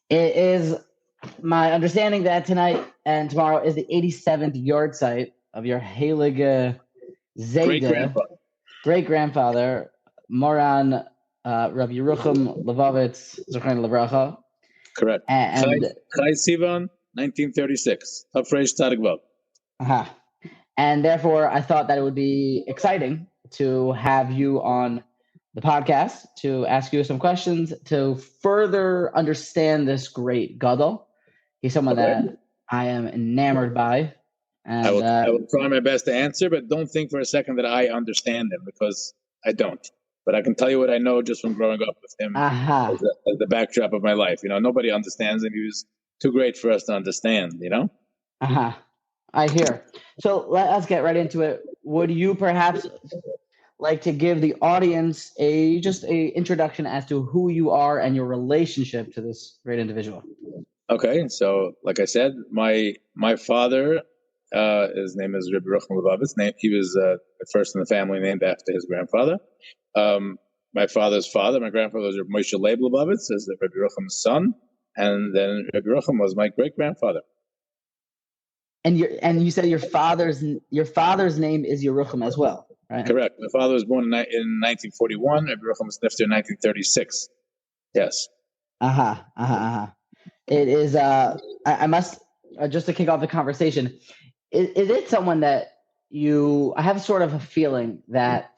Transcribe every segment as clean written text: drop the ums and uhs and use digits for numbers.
It is my understanding that tonight and tomorrow is the 87th yard site of your Heilige Zayda, great-grandfather, Moran Rav Yeruchom Levovitz, Zochrein Levracha. Correct. And Chai Sivan, 1936. Tafresh Tzadik Vav. And therefore, I thought that it would be exciting to have you on the podcast to ask you some questions to further understand this great gadol. He's someone that I am enamored by. And I will try my best to answer, but don't think for a second that I understand him, because I don't. But I can tell you what I know just from growing up with him as the backdrop of my life. Nobody understands him. He was too great for us to understand, I hear. So let us get right into it. Would you perhaps like to give the audience just a introduction as to who you are and your relationship to this great individual? Okay, so like I said, my father, his name is Rav Yeruchom Levovitz. He was the first in the family named after his grandfather. My father's father, my grandfather, was Rav Yisroel Levovitz, as Rav Yeruchom's son, and then Rav Yeruchom was my great grandfather. And you said your father's name is Yeruchom as well, right? Correct. My father was born in 1941. Rav Yeruchom was left in 1936. Yes. It is. I must just to kick off the conversation. Is it someone that I have sort of a feeling that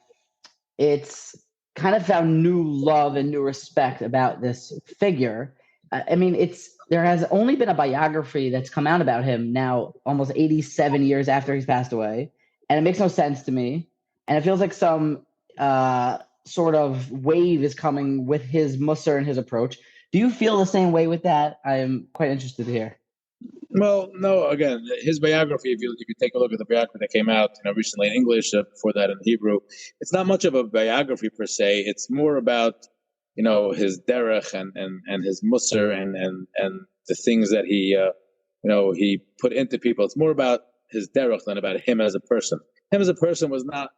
it's kind of found new love and new respect about this figure. I mean, there has only been a biography that's come out about him now almost 87 years after he's passed away. And it makes no sense to me. And it feels like some sort of wave is coming with his Mussur and his approach. Do you feel the same way with that? I am quite interested to hear. Well, no, again, his biography, if you take a look at the biography that came out recently in English, before that in Hebrew, it's not much of a biography per se. It's more about, his derech and his Mussur and the things that he put into people. It's more about his derech than about him as a person. Him as a person was not,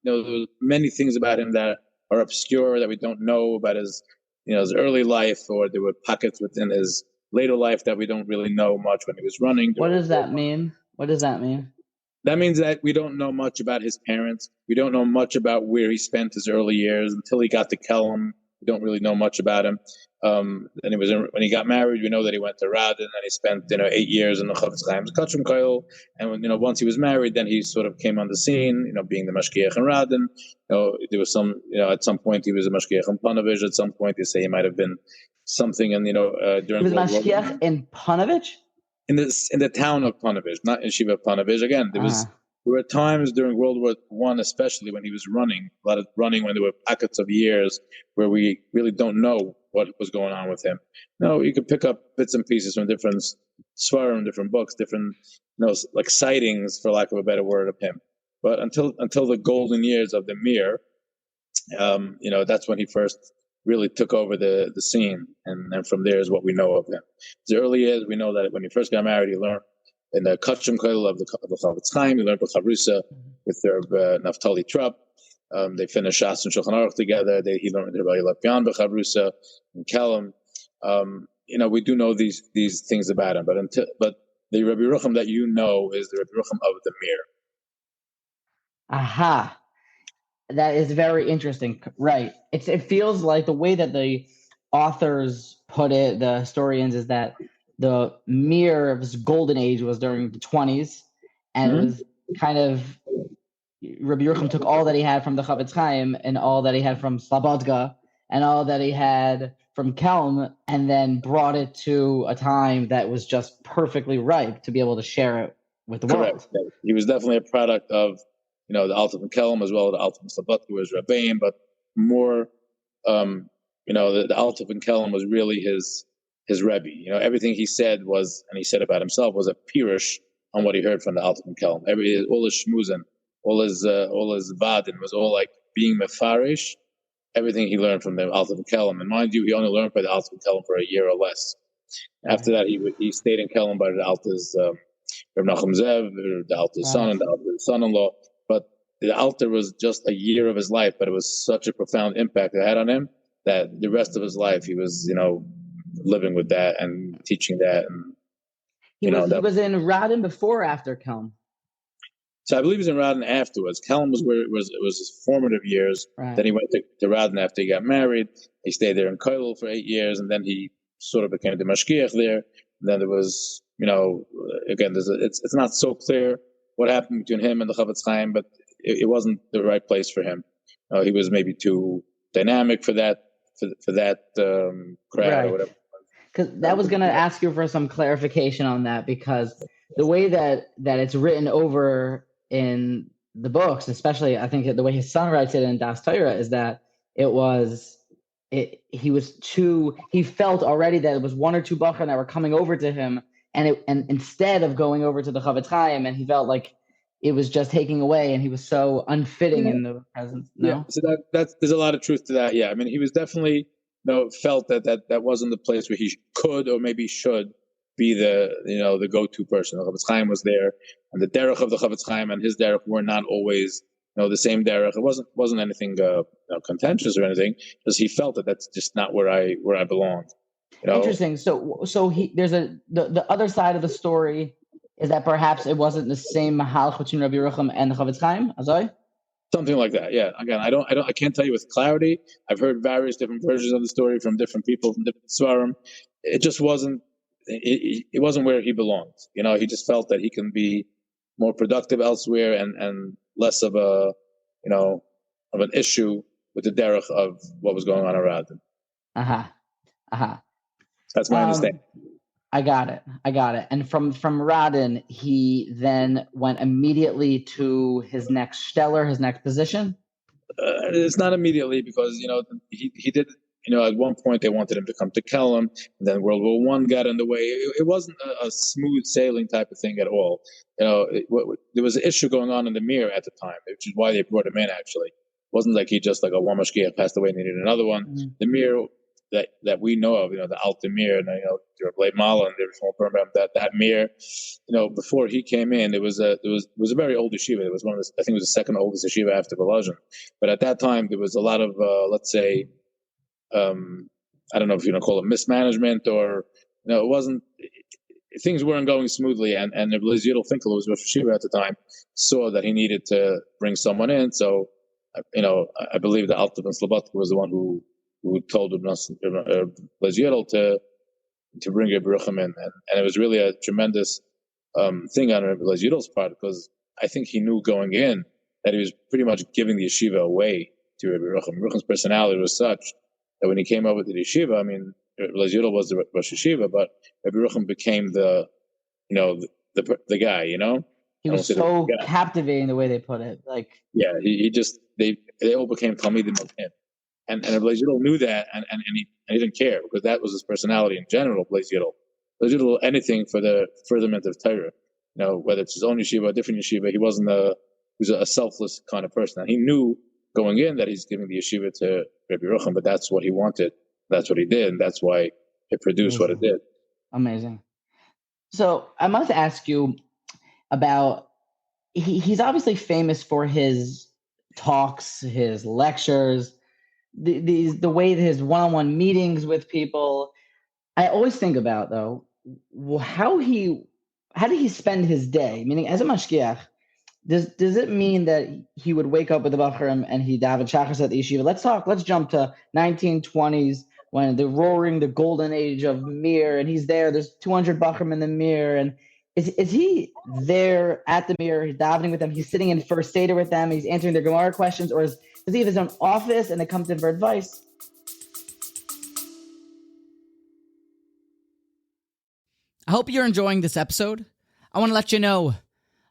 there were many things about him that are obscure that we don't know about his early life, or there were pockets within his later life that we don't really know much when he was running. What does that mean? That means that we don't know much about his parents. We don't know much about where he spent his early years until he got to Kelm. We don't really know much about him. Then when he got married, we know that he went to Radin and he spent 8 years in the Chofetz Chaim's Kachim. And when once he was married, then he sort of came on the scene, being the Mashgiach in Radin. There was some, at some point he was a Mashgiach in Panovich. At some point they say he might have been something in during. He was Mashgiach in Panovich? In the town of Panovich, not in Shiva Panovich. Again, there were times during World War I, especially when he was running, a lot of running when there were pockets of years where we really don't know what was going on with him. You could pick up bits and pieces from different svarim, different books, different like sightings, for lack of a better word, of him. But until the golden years of the Mir, that's when he first really took over the scene, and from there is what we know of him. The early years, we know that when he first got married, he learned in the Kachim Koil of the Chofetz Chaim. He learned B'chavrusa with their Naftali Trupp. They finished Shas and Shulchan Aruch together. He learned the Rebbe Lapian B'chavrusa in Kelm. We do know these things about him, but the Rabbi Yeruchom that is the Rabbi Yeruchom of the Mir. Aha. That is very interesting. Right. It feels like the way that the authors put it, the historians, is that the Mir's golden age was during the 20s, and it was kind of Rabbi Yeruchom took all that he had from the Chofetz Chaim and all that he had from Slobodka and all that he had from Kelm, and then brought it to a time that was just perfectly ripe to be able to share it with the world. He was definitely a product of the Alta from Kelm, as well as the Alta from Slobodka was Rabbeim, but more, the Alta from Kelm was really his Rebbe. Everything he said was, and he said about himself, was a pirush on what he heard from the Alta from Kelm. All his shmuzin, all his vadin was all like being mefarish. Everything he learned from the Alta from Kelm, and mind you, he only learned by the Alta from Kelm for a year or less. After that, he stayed in Kelm by the Alta's Rav Nachum Zev, the Alta's son, and the Alta's son-in-law. But the Alta was just a year of his life, but it was such a profound impact it had on him that the rest of his life he was, living with that and teaching that. And he was in Radin before or after Kelm? So I believe he was in Radin afterwards. Kelm was where it was his formative years. Right. Then he went to Radin after he got married. He stayed there in Koilel for 8 years, and then he sort of became the Mashgiach there. And then there was, again, it's not so clear what happened between him and the Chavetz Chaim, but it wasn't the right place for him. He was maybe too dynamic for that crowd, right, or whatever. Because that was going to ask you for some clarification on that, because the way that it's written over in the books, especially I think the way his son writes it in Das Torah, is that he felt already that it was one or two bachar that were coming over to him, and instead of going over to the Chavetz Chaim, and he felt like it was just taking away, and he was so unfitting in the presence. No? Yeah, so there's a lot of truth to that. Yeah, I mean, he was definitely felt that wasn't the place where he could or maybe should be the go-to person. The Chavetz Chaim was there, and the derech of the Chavetz Chaim and his derech were not always the same derech. It wasn't anything contentious or anything. Just he felt that that's just not where I belonged. Interesting. So there's the other side of the story is that perhaps it wasn't the same mahalach between Rav Yeruchom and the Chavetz Chaim. Azoi? Something like that. Yeah. Again, I can't tell you with clarity. I've heard various different versions of the story from different people from different svarim. It just wasn't. It wasn't where he belonged. He just felt that he can be more productive elsewhere and less of of an issue with the derech of what was going on around him. That's my understanding. I got it. And from Radin, he then went immediately to his next stellar, his next position? It's not immediately, because, he did, at one point they wanted him to come to Kelm, and then World War I got in the way. It wasn't a smooth sailing type of thing at all. There was an issue going on in the Mir at the time, which is why they brought him in, actually. It wasn't like he just one Mashgiach passed away and needed another one. Mm-hmm. The Mir that we know of, the Alta Mir, and the Blade Mala and the Reform program, that Mir, before he came in, it was a very old yeshiva. It was I think it was the second oldest yeshiva after Volozhin. But at that time, there was a lot of, let's say, I don't know if you want to call it mismanagement, or it wasn't. Things weren't going smoothly, and Rav Yisroel Levovitz, who was Rosh Yeshiva at the time, saw that he needed to bring someone in. So, I believe the Alta ben Slobodka was the one who told Rav Yisroel to bring Rav Yeruchom in, and it was really a tremendous thing on Rav Yisroel's part, because I think he knew going in that he was pretty much giving the yeshiva away to Rav Yeruchom. Yeruchom's personality was such that when he came over to the yeshiva, I mean, Rav Yisroel was the Rosh Yeshiva, but Rav Yeruchom became the guy. He was so captivating the way they put it. They all became talmidim of him. And Rav Yisroel knew that, and he didn't care, because that was his personality in general. Rav Yisroel, anything for the furtherment of Torah, whether it's his own yeshiva or a different yeshiva. He was a selfless kind of person. And he knew going in that he's giving the yeshiva to Rav Yeruchom, but that's what he wanted. That's what he did, and that's why it produced what it did. Amazing. So I must ask you about. He's obviously famous for his talks, his lectures. The way that his one-on-one meetings with people. I always think about, though, how did he spend his day? Meaning, as a mashgiach, does it mean that he would wake up with the bachrim and he daven shachas at the yeshiva? Let's jump to 1920s when the golden age of Mir, and he's there. There's 200 bachrim in the Mir, and is he there at the Mir? He's davening with them. He's sitting in first seder with them. He's answering their Gemara questions, or does he have his own office and they come to him for advice? I hope you're enjoying this episode. I want to let you know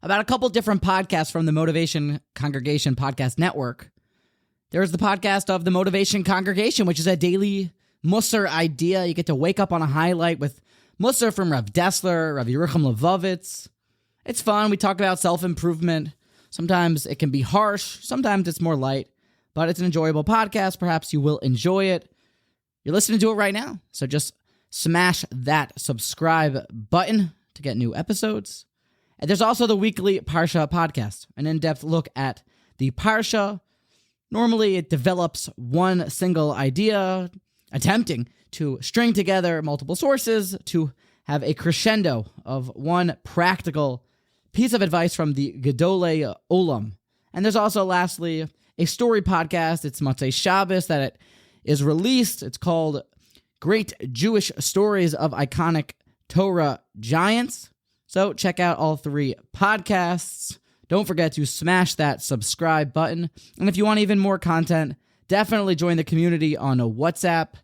about a couple different podcasts from the Motivation Congregation Podcast Network. There's the podcast of the Motivation Congregation, which is a daily Mussur idea. You get to wake up on a highlight with Mussur from Rav Dessler, Rav Yeruchom Levovitz. It's fun. We talk about self-improvement. Sometimes it can be harsh. Sometimes it's more light. But it's an enjoyable podcast. Perhaps you will enjoy it. You're listening to it right now. So just smash that subscribe button to get new episodes. And there's also the weekly Parsha podcast, an in-depth look at the Parsha. Normally, it develops one single idea, attempting to string together multiple sources to have a crescendo of one practical piece of advice from the Gedolei Olam. And there's also, lastly, a story podcast. It's Motzei Shabbos that it is released. It's called Great Jewish Stories of Iconic Torah Giants. So check out all three podcasts. Don't forget to smash that subscribe button. And if you want even more content, definitely join the community on WhatsApp,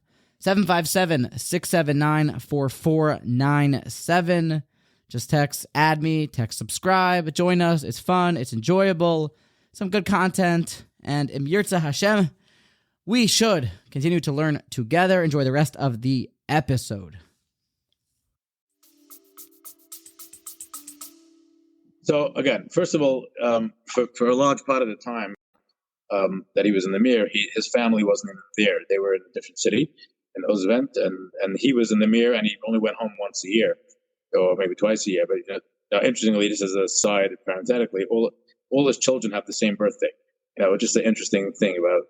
757-679-4497. Just text, add me, text subscribe, join us. It's fun, it's enjoyable, some good content, and Im Yirtzeh Hashem, we should continue to learn together. Enjoy the rest of the episode. So again, first of all, for a large part of the time that he was in the Mir, his family wasn't there. They were in a different city, in Ozvent, and he was in the Mir, and he only went home once a year, or maybe twice a year. But now, interestingly, just as a side, parenthetically, all his children have the same birthday. Just an interesting thing about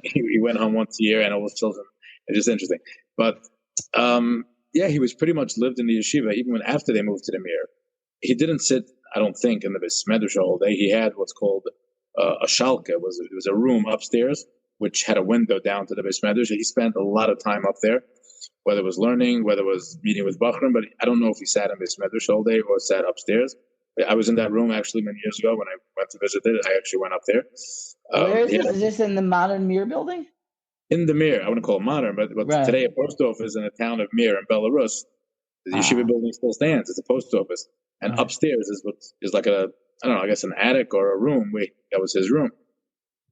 he went home once a year, and all his children. It's just interesting. But he was pretty much lived in the yeshiva even after they moved to the Mir. He didn't sit, I don't think, in the Beis Medrash all day. He had what's called a shalka. It was a room upstairs which had a window down to the Beis Medrash. He spent a lot of time up there, whether it was learning, whether it was meeting with Bachram, but I don't know if he sat in Beis Medrash all day or sat upstairs. I was in that room actually many years ago when I went to visit it. I actually went up there. Where is this? Is this in the modern Mir building? In the Mir. I wouldn't call it modern, but right. Today a post office in the town of Mir in Belarus. The yeshiva building still stands. It's a post office. And upstairs is like I guess an attic or a room. That was his room.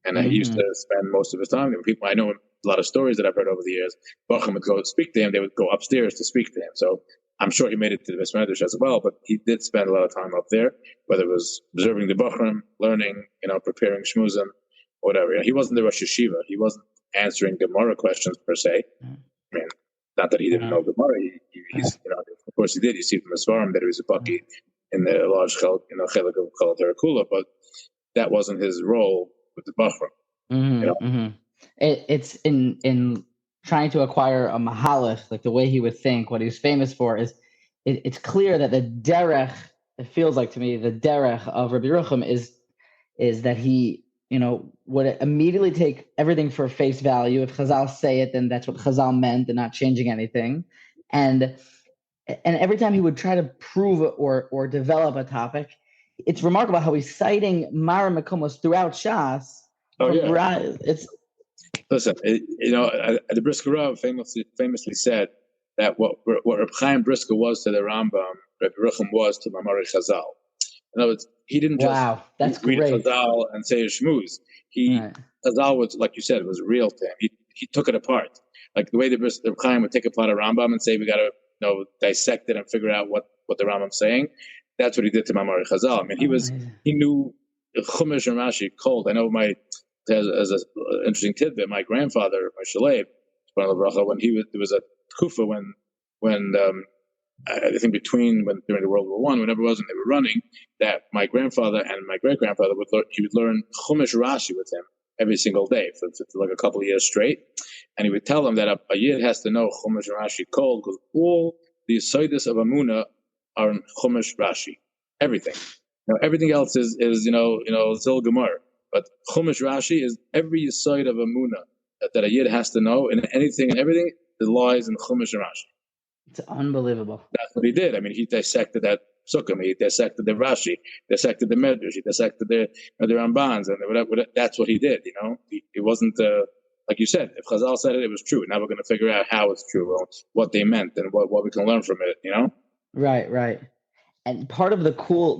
And he used to spend most of his time there. People, I know a lot of stories that I've heard over the years. Bachram would go speak to him. They would go upstairs to speak to him. So I'm sure he made it to the Beis Medrash as well, but he did spend a lot of time up there, whether it was observing the Bachram, learning, preparing shmuzim, whatever. He wasn't the Rosh Yeshiva. He wasn't answering Gemara questions per se. I mean, not that he didn't know Gemara. He's, of course he did. You see from his farm that he was a baki in the large chelik of Kol Terakula, but that wasn't his role with the Bachram. It's in trying to acquire a mahalach, like the way he would think, what he's famous for is, it's clear that the derech, it feels like to me, the derech of Rav Yeruchom is that he, would immediately take everything for face value. If Chazal say it, then that's what Chazal meant and not changing anything. And every time he would try to prove or develop a topic, it's remarkable how he's citing Mara Mekomos throughout Shas. Listen, the Brisker Rav famously said that what Reb Chaim Brisker was to the Rambam, Reb Yeruchom was to Mamari Chazal. In other words, he didn't just read Chazal and say a shmooze. Chazal was, like you said, was real to him. He took it apart. Like the way the Reb Chaim would take apart a Rambam and say, we got to dissect it and figure out what the Rambam's saying. That's what he did to Mamari Chazal. I mean, he knew Chumash and Rashi cold. I know as an interesting tidbit, my grandfather, my Shalev, when there was a kufa when I think during the World War I, whenever it was, and they were running, that my grandfather and my great grandfather would learn Chumash Rashi with him every single day for like a couple of years straight, and he would tell them that a yid has to know Chumash Rashi cold because all the Yesodis of Emuna are in Chumash Rashi. Everything, everything else is Zil Gemar. But Chumash Rashi is every side of Emuna that a yid has to know, and anything and everything that lies in Chumash and Rashi. It's unbelievable. That's what he did. I mean, he dissected that Sukkim, he dissected the Rashi, dissected the Medrash, he dissected the Rambans, and whatever. That's what he did. It wasn't like you said. If Chazal said it, it was true. Now we're going to figure out how it's true, or what they meant, and what we can learn from it. Right. And part of the cool,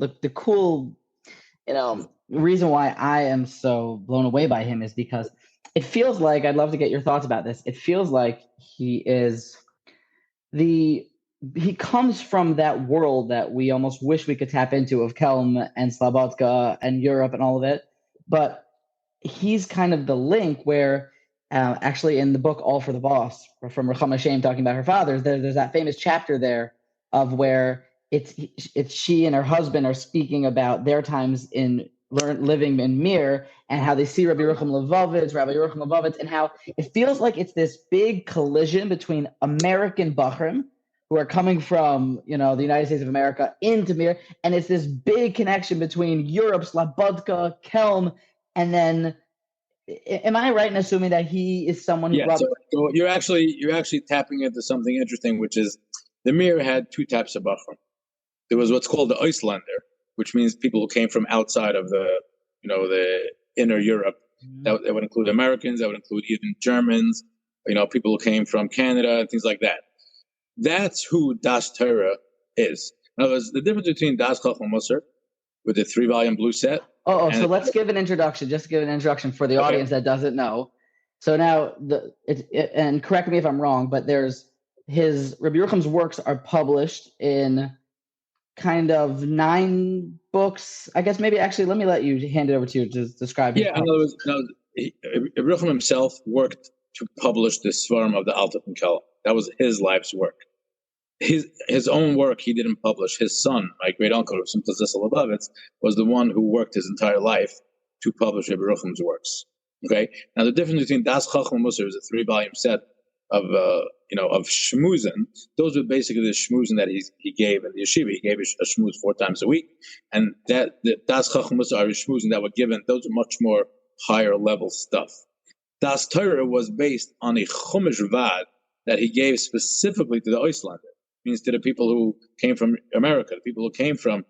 reason why I am so blown away by him is because it feels like, I'd love to get your thoughts about this. It feels like he comes from that world that we almost wish we could tap into of Kelm and Slobodka and Europe and all of it. But he's kind of the link where actually in the book, All for the Boss, from Ruchama Shem talking about her father, there's that famous chapter there of where it's she and her husband are speaking about their times in living in Mir, and how they see Rav Yeruchom Levovitz, and how it feels like it's this big collision between American Bachrim who are coming from, the United States of America into Mir, and it's this big connection between Europe, Slobodka, Kelm, and then, am I right in assuming that he is someone who... Yeah, so you're actually tapping into something interesting, which is the Mir had two types of Bachrim. There was what's called the Islander, which means people who came from outside of the inner Europe. That would include Americans, that would include even Germans, people who came from Canada and things like that. That's who Das Torah is. In other words, the difference between Das Chochmah-U'Mussur with the 3-volume blue set. So let's give an introduction, just to give an introduction for the audience that doesn't know. So now, and correct me if I'm wrong, but there's Rabbi Yeruchom's works are published in kind of 9 books, I guess. Maybe actually, let me let you hand it over to you to describe. Yeah, in other words, Rabbi Yeruchom himself worked to publish the Svarim of the Alta and Kelm. That was his life's work. His own work he didn't publish. His son, my great uncle, Rav Yisroel Levovitz, was the one who worked his entire life to publish Rabbi Yeruchom's works. Okay. Now the difference between Das Chochmah-U'Mussur is a 3-volume set of shmuzin. Those were basically the shmuzin that he gave in the yeshiva. He gave a shmuz 4 times a week, and the Das Chochmah-U'Mussur are shmuzin that were given. Those are much more higher level stuff. Das Torah was based on a chumash vad that he gave specifically to the Islander. Means to the people who came from America, the people who came from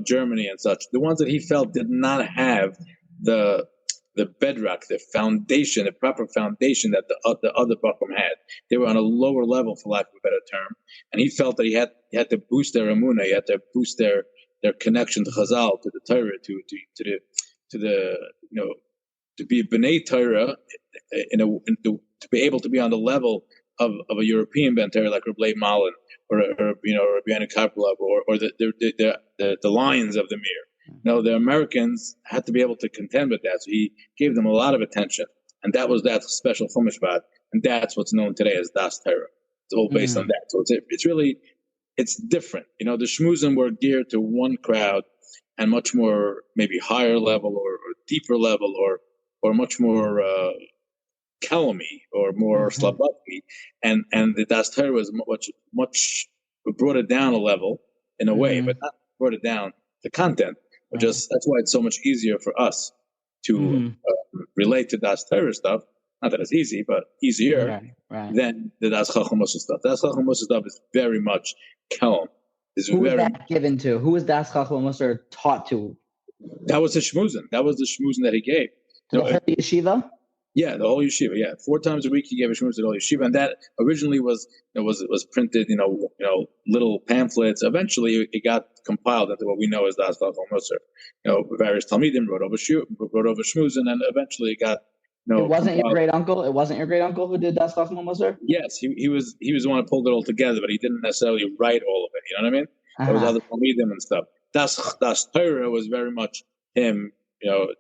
Germany and such, the ones that he felt did not have the bedrock, the foundation, the proper foundation that the other Bachrim had. They were on a lower level, for lack of a better term, and he felt that he had to boost their Emuna, he had to boost their connection to Chazal, to the Torah, to be B'nai Torah, to be able to be on the level of a European Ben Torah like Reb Leib Malin or Rabbi Karpelov or the lions of the Mir. The Americans had to be able to contend with that, so he gave them a lot of attention, and that was that special chumash vad, and that's what's known today as Das Torah. It's all based on that. So it's different. The shmuzim were geared to one crowd, and much more maybe higher level or deeper level or much more Kelmi or more Slobodki, and the Das Torah was much brought it down a level in a way, but not brought it down the content. That's why it's so much easier for us to relate to Das Torah stuff. Not that it's easy, but easier than the Das Chochmah-U'Mussur stuff. Das Chochmah-U'Mussur stuff is very much Kelm. Who was that given to? Who was Das Chochmah-U'Mussur taught to? That was the shmuzin. That was the shmuzin that he gave. To the whole yeshiva? Yeah, the whole yeshiva. Yeah, 4 times a week he gave a shmuz to the whole yeshiva, and that originally was printed, little pamphlets. Eventually, it got compiled into what we know as Das Chochmah-U'Mussur. Various talmidim wrote over shmuz, and then eventually it got. It wasn't your great uncle. It wasn't your great uncle who did Das Chochmah-U'Mussur? Yes, he was the one who pulled it all together, but he didn't necessarily write all of it. You know what I mean? There was other talmidim and stuff. Das Torah was very much him.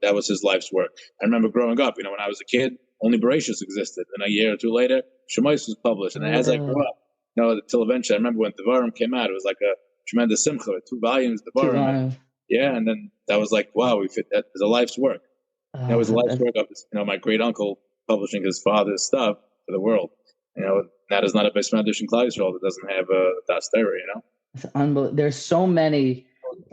That was his life's work. I remember growing up, when I was a kid, only Bereshis existed. And a year or 2 later, Shemais was published. And as I grew up, until eventually, I remember when Devarim came out, it was like a tremendous simcha, 2 volumes, Devarim. Yeah, and then that was like, wow, that was a life's work. That was a life's work of, my great uncle publishing his father's stuff for the world. That is not a Beis Medrash in Klal Yisrael that doesn't have a Das Torah, It's unbelievable. There's so many.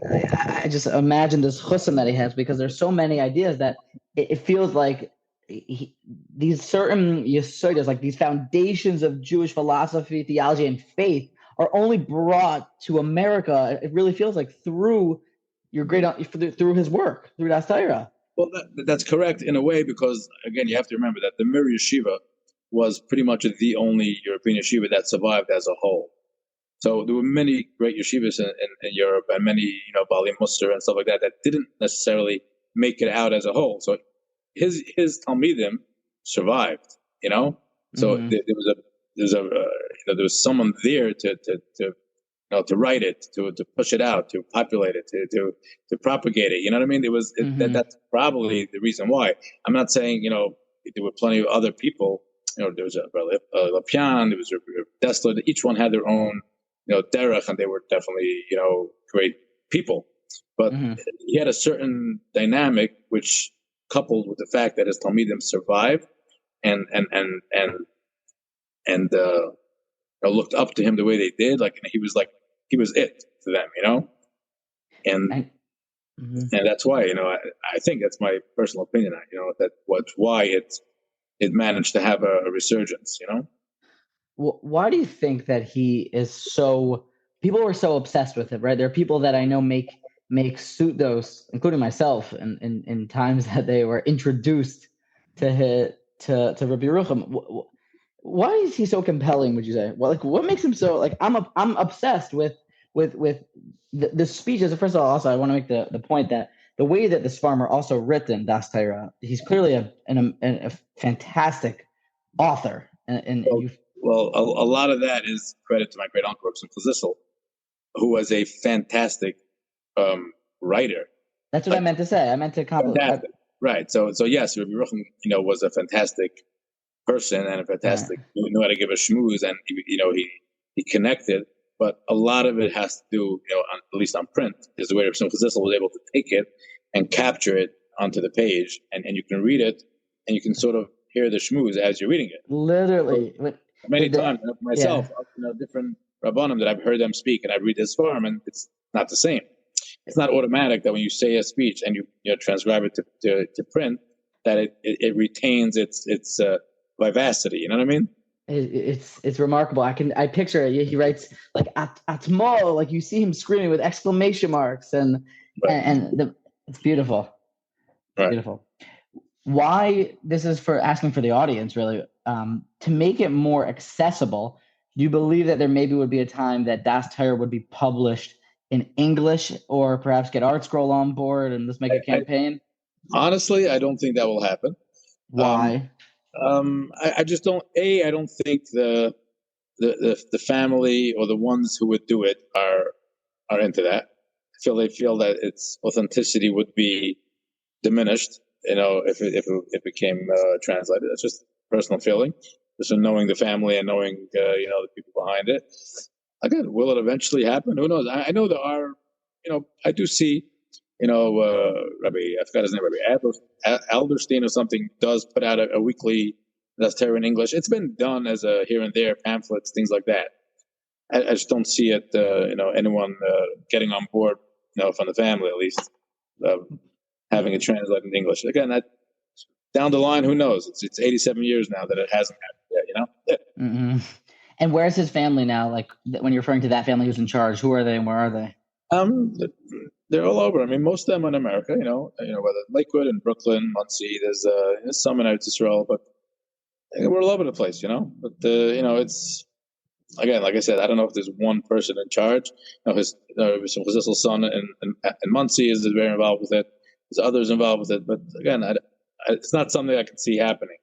I just imagine this chusam that he has, because there's so many ideas that it feels like these certain yesodis, like these foundations of Jewish philosophy, theology, and faith, are only brought to America. It really feels like through through his work, through Das Torah. Well, that's correct in a way, because again, you have to remember that the Mir Yeshiva was pretty much the only European yeshiva that survived as a whole. So there were many great yeshivas in Europe, and many, Bali Muster and stuff like that didn't necessarily make it out as a whole. So his talmidim survived, So there was someone there to write it, to push it out, to populate it, to propagate it. You know what I mean? That's probably the reason why. I'm not saying there were plenty of other people. There was a Lapian, there was a Dessler. Each one had their own derech, and they were definitely great people. but he had a certain dynamic which, coupled with the fact that his Talmidim survived and looked up to him the way they did, like he was it to them, and that's why, I think that's my personal opinion, that's why it managed to have a resurgence, Why do you think that he is so? People were so obsessed with him, right? There are people that I know make pseudos, including myself, in times that they were introduced to Rav Yeruchom. Why is he so compelling? Would you say? Well, what makes him so like? I'm obsessed with the speeches. First of all, also I want to make the point that the way that the Sfarim are also written, Das Torah, he's clearly a fantastic author, Well, a lot of that is credit to my great uncle, Rav Yisroel Levovitz, who was a fantastic writer. That's what I meant to say. I meant to compliment. Right. So yes, Rav Yeruchom, was a fantastic person and a fantastic, knew how to give a schmooze, and he connected. But a lot of it has to do, at least on print, is the way Rav Yisroel Levovitz was able to take it and capture it onto the page, and you can read it, and you can sort of hear the schmooze as you're reading it. Literally. So, many times myself, different Rabbanim that I've heard them speak, and I read this farm, and it's not the same. It's not automatic that when you say a speech and you transcribe it to print, that it retains its vivacity. You know what I mean? It's remarkable. I picture it. He writes like atmo, like you see him screaming with exclamation marks, and it's beautiful. It's beautiful. Why this is for asking for the audience really, to make it more accessible. Do you believe that there maybe would be a time that Das Torah would be published in English, or perhaps get Art Scroll on board and let's make a campaign? Honestly, I don't think that will happen. Why? I just don't. I don't think the family or the ones who would do it are into that. They feel that its authenticity would be diminished. If it became translated. That's just personal feeling. Just from knowing the family and knowing the people behind it. Again, will it eventually happen? Who knows? I know there are. I do see. Rabbi, I forgot his name, Rabbi Alderstein or something, does put out a weekly Das Torah in English. It's been done as a here and there, pamphlets, things like that. I just don't see it, anyone getting on board, from the family at least, having it translated in English. Again, that down the line, who knows? It's 87 years now that it hasn't happened yet, Mm-hmm. And where's his family now? Like when you're referring to that family who's in charge, who are they and where are they? They're all over. I mean, most of them in America, whether Lakewood and Brooklyn, Muncie, there's some in Israel, but we're all over the place, But it's, again, like I said, I don't know if there's one person in charge. His little son in Muncie is very involved with it. There's others involved with it, but again, it's not something I can see happening.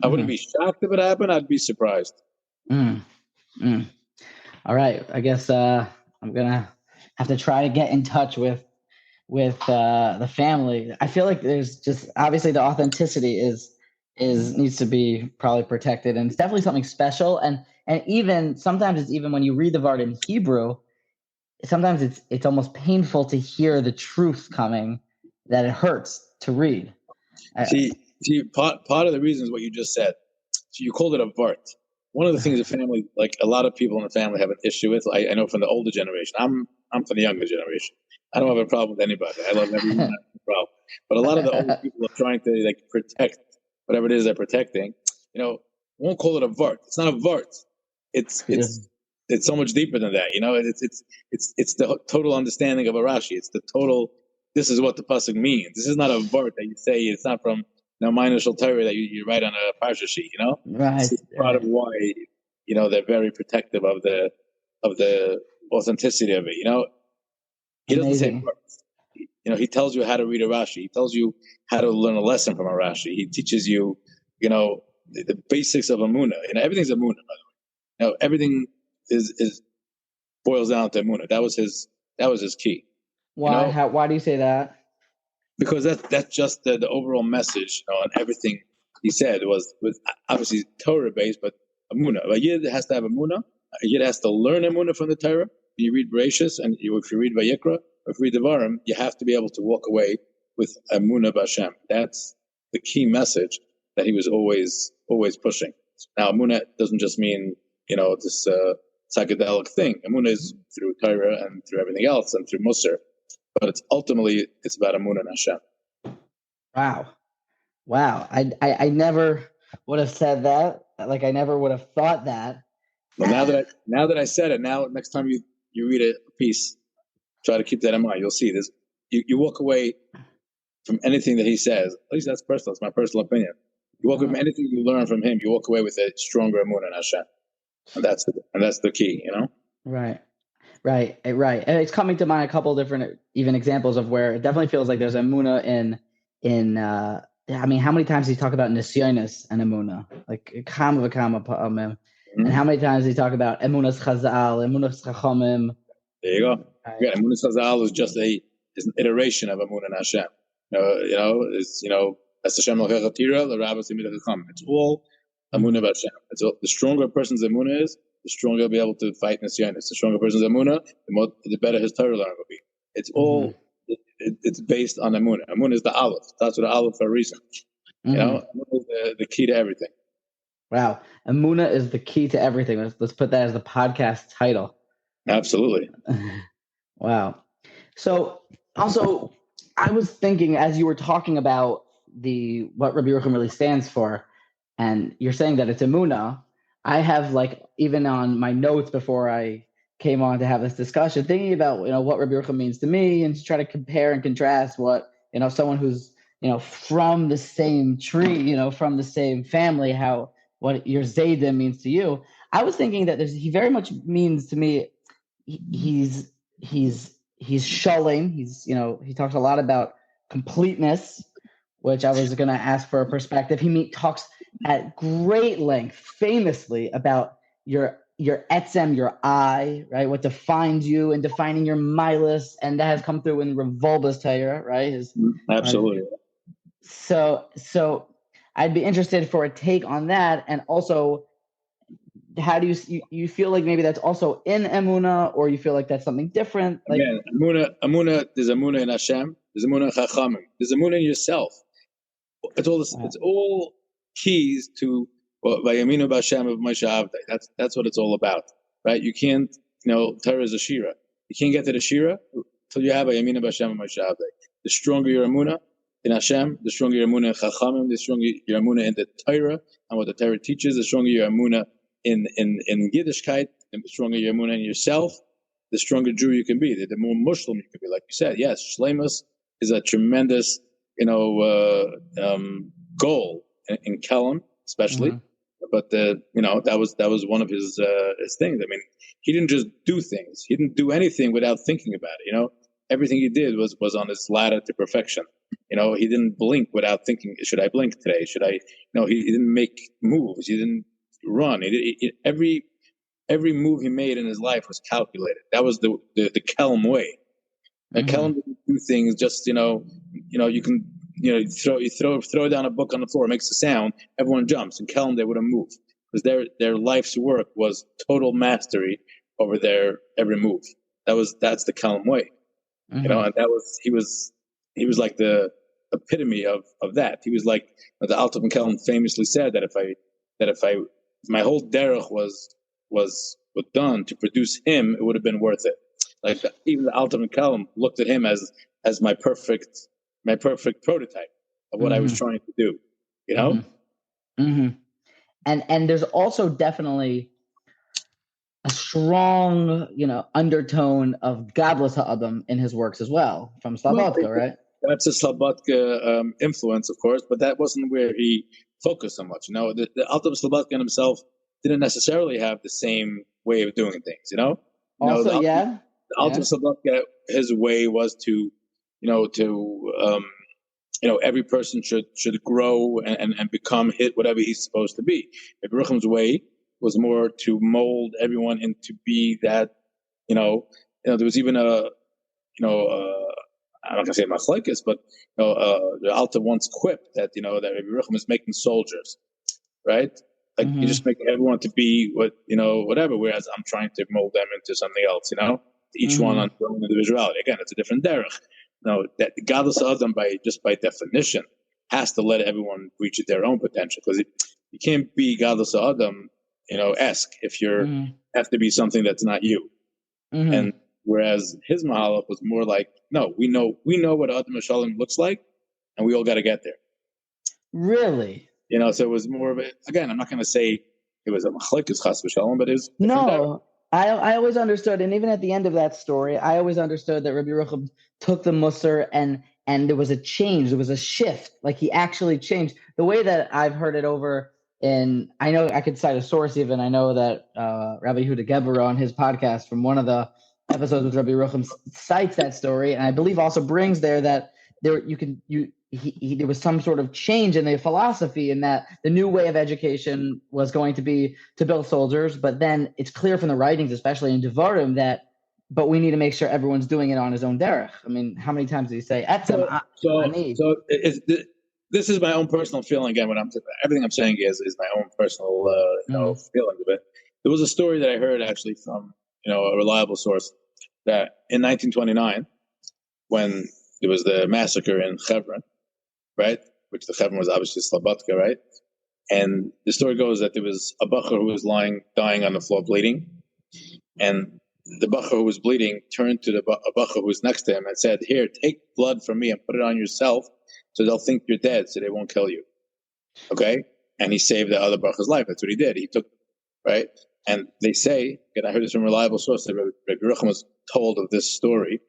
I wouldn't be shocked if it happened. I'd be surprised. All right, I guess I'm gonna have to try to get in touch with the family. I feel like there's just obviously the authenticity needs to be probably protected, and it's definitely something special. And even sometimes it's even when you read the Vart in Hebrew, sometimes it's almost painful to hear the truth coming, that it hurts to read. See, part of the reason is what you just said. So you called it a Vart. One of the things the family, like a lot of people in the family, have an issue with. I know from the older generation. I'm from the younger generation. I don't have a problem with anybody. I love everyone. I have no problem. But a lot of the older people are trying to protect whatever it is they're protecting. Won't call it a Vart. It's not a Vart. It's so much deeper than that. It's the total understanding of a Rashi. It's the total. This is what the pasuk means. This is not a Vart that you say. It's not from my initial Torah that you write on a parsha sheet. Right. It's part of why they're very protective of the authenticity of it. He doesn't say words. He tells you how to read a Rashi. He tells you how to learn a lesson from a Rashi. He teaches you, the basics of Emuna. Everything's Emuna, by the way. Everything is boils down to Emuna. That was his key. Why? Why do you say that? Because that's just the overall message, and everything he said was obviously Torah based, but Emuna. A Yid has to have Emuna. A Yid has to learn Emuna from the Torah. You read Bereshis, and if you read Vayikra, every Devarim, you have to be able to walk away with Emuna b'Hashem. That's the key message that he was always pushing. Now, Emuna doesn't just mean, this psychedelic thing. Emuna is through Torah and through everything else and through Mussur. But it's about Emuna and Hashem. Wow. I never would have said that. Like, I never would have thought that. Well, now that I said it, now next time you read a piece, try to keep that in mind. You'll see this. You walk away from anything that he says. At least that's personal. It's my personal opinion. You walk away from anything you learn from him. You walk away with a stronger Emuna and Hashem, and that's the key. Right. And it's coming to mind a couple of different even examples of where it definitely feels like there's Emuna in. I mean, how many times does he talk about Nisyonis and Emuna? Like kama v'kama. And how many times does he talk about Emunas Chazal, Emunas Chachamim? There you go. Again, Emunas Chazal is just is an iteration of Emuna and Hashem. It's as Hashem L'Chechatira, the Rabbis Imid Chacham. It's all Emuna b'Hashem. It's all, the stronger a person's Emuna is, the stronger he'll be able to fight Nisyonis. The stronger a person's Emuna, the better his Torah learning will be. It's all. It's based on Emuna. Emuna is the Aleph. That's what the Aleph for a reason. Emuna is the key to everything. Wow. Emuna is the key to everything. Let's put that as the podcast title. Absolutely. Wow. So also, I was thinking as you were talking about what Rabbi Yeruchom really stands for, and you're saying that it's Emuna, I have even on my notes before I came on to have this discussion, thinking about what Rabbi Yeruchom means to me, and to try to compare and contrast what someone who's from the same tree, from the same family, what your Zaydim means to you. I was thinking that he very much means to me. He's Shalem. He talks a lot about completeness, which I was going to ask for a perspective. He talks at great length, famously, about your etzem, your I, right? What defines you and defining your milas, and that has come through in Revolba's Torah, right? Absolutely. So I'd be interested for a take on that, and also, how do you feel like maybe that's also in Emuna, or you feel like that's something different? Again, Emuna. There's Emuna in Hashem. There's Emuna in Chachamim. There's Emuna in yourself. It's all this. It's all keys to Vayaminu b'Hashem of Moshe Avdei. That's what it's all about, right? You can't, Torah is a shira. You can't get to the shira until you have Vayaminu b'Hashem of Moshe Avdei. The stronger your Emuna in Hashem, the stronger your Emuna in Chachamim, the stronger your Emuna in the Torah and what the Torah teaches, the stronger your Emuna in Yiddishkeit, the stronger your Emuna in yourself, the stronger Jew you can be, the more Muslim you can be. Like you said, yes, Shleimus is a tremendous, goal in Kelm, especially. Mm-hmm. But that was one of his things. I mean, he didn't just do things. He didn't do anything without thinking about it. Everything he did was on his ladder to perfection. He didn't blink without thinking, should I blink today? Should I? He didn't make moves. He didn't run. Every move he made in his life was calculated. That was the Kelm way. Mm-hmm. Kelm didn't do things just you can. You throw down a book on the floor, it makes a sound, everyone jumps. In Kelm, they wouldn't move because their life's work was total mastery over their every move. That's the Kelm way, mm-hmm. And he was like the epitome of that. He was like the Alter von Kelm famously said that if my whole derech was done to produce him, it would have been worth it. Like even the Alter von Kelm looked at him as my perfect prototype of what mm-hmm. I was trying to do, Mm-hmm. Mm-hmm. And there's also definitely a strong, undertone of Gadlus Ha'adam in his works as well, from Slobodka, right? That's a Slobodka influence, of course, but that wasn't where he focused so much. The Alter Slobodka himself didn't necessarily have the same way of doing things, Also, the Alter Slobodka, his way was to every person should grow and become whatever he's supposed to be. Rabbi Yeruchom's way was more to mold everyone into be that, there was even I'm not going to say machlekes, but, the Alter once quipped that, that Rabbi Yeruchom is making soldiers, right? Like, mm-hmm. you just make everyone to be whatever, whereas I'm trying to mold them into something else, each one on their own individuality. Again, it's a different derech. No, that godless Adam by definition has to let everyone reach their own potential, because you can't be godless Adam, esque if you're have to be something that's not you. And whereas his mahalach was more like, no, we know what Adam Shalom looks like, and we all got to get there. Really? So it was more of a, again, I'm not going to say it was a machlekes chas v'shalom, but it's no. I always understood, and even at the end of that story, I always understood that Rabbi Yeruchom took the Mussur and there was a change, there was a shift. Like he actually changed. The way that I've heard it over, and I know I could cite a source even. I know that Rabbi Yehuda Geber on his podcast from one of the episodes with Rabbi Yeruchom cites that story, and I believe also brings there that there there was some sort of change in the philosophy, in that the new way of education was going to be to build soldiers. But then it's clear from the writings, especially in Devarim, but we need to make sure everyone's doing it on his own derech. I mean, how many times do you say etzem? This is my own personal feeling. Again, everything I'm saying is my own personal feeling of it. There was a story that I heard actually from a reliable source that in 1929, when there was the massacre in Hebron, right? Which the Hebron was obviously Slobodka, right? And the story goes that there was a bacher who was dying on the floor bleeding, and the bacher who was bleeding turned to a bacher who was next to him and said, "Here, take blood from me and put it on yourself, so they'll think you're dead, so they won't kill you." Okay? And he saved the other bacher's life. That's what he did. He took, right? And they say, and I heard this from a reliable source, that Rabbi Yeruchom was told of this story.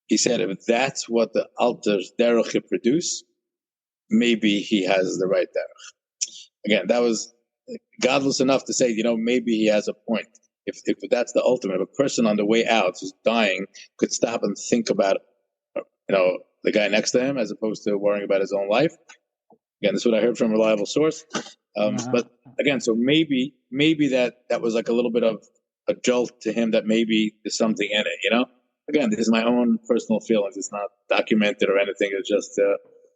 He said, if that's what the Alter's derech could produce, maybe he has the right derech. Again, that was godless enough to say, maybe he has a point. If that's the ultimate, if a person on the way out who's dying could stop and think about, the guy next to him, as opposed to worrying about his own life. Again, this is what I heard from a reliable source. But again, so maybe that was like a little bit of a jolt to him, that maybe there's something in it, Again, this is my own personal feelings. It's not documented or anything. It's just